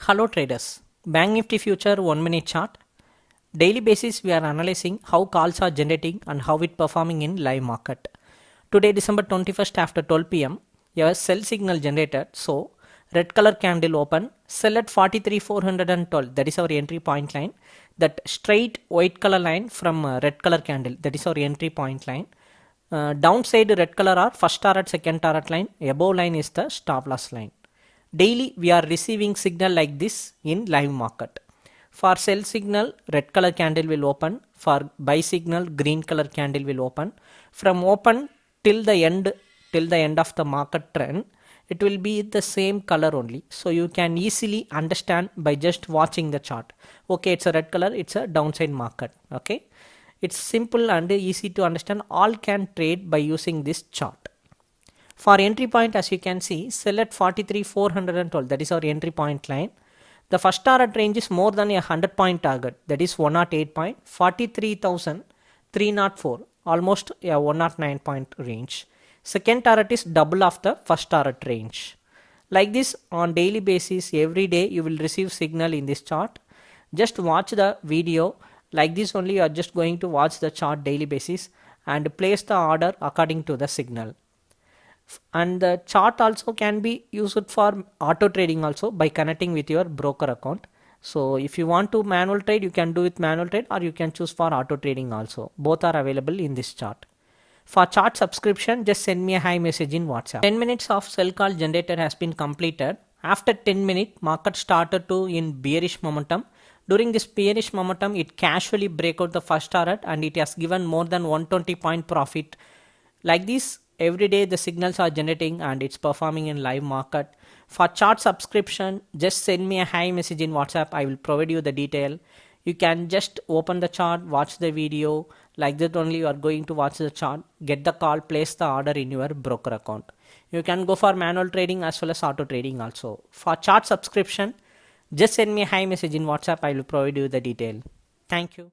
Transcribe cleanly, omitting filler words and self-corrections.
Hello traders, Bank Nifty future 1 minute chart. Daily basis we are analyzing how calls are generating and how it performing in live market. Today December 21st after 12 pm, a sell signal generated. So red color candle open, sell at 43,412, that is our entry point line. That straight white color line from red color candle, that is our entry point line. Downside red color are first target, second target line, above line is the stop loss line. Daily we are receiving signal like this in live market. For sell signal, red color candle will open. For buy signal, green color candle will open. From open till the end of the market trend, it will be the same color only. So you can easily understand by just watching the chart. Okay, it's a red color, it's a downside market. Okay, it's simple and easy to understand. All can trade by using this chart. For entry point, as you can see, sell at 43,412, that is our entry point line. The first target range is more than a 100-point target, that is 108 point, 43,304, almost a 109-point range. Second target is double of the first target range. Like this on daily basis, every day you will receive signal in this chart. Just watch the video. Like this only you are just going to watch the chart daily basis and place the order according to the signal. And the chart also can be used for auto trading also by connecting with your broker account. So if you want to manual trade, you can do with manual trade, or you can choose for auto trading also. Both are available in this chart. For chart subscription, just send me a hi message in WhatsApp. 10 minutes of sell call generator has been completed. After 10 minutes, market started to in bearish momentum. During this bearish momentum, it casually break out the first target and it has given more than 120-point profit. Like this, every day the signals are generating and it's performing in live market. For chart subscription, just send me a hi message in WhatsApp. I will provide you the detail. You can just open the chart, watch the video. Like that only you are going to watch the chart, get the call, place the order in your broker account. You can go for manual trading as well as auto trading also. For chart subscription, just send me a hi message in WhatsApp. I will provide you the detail. Thank you.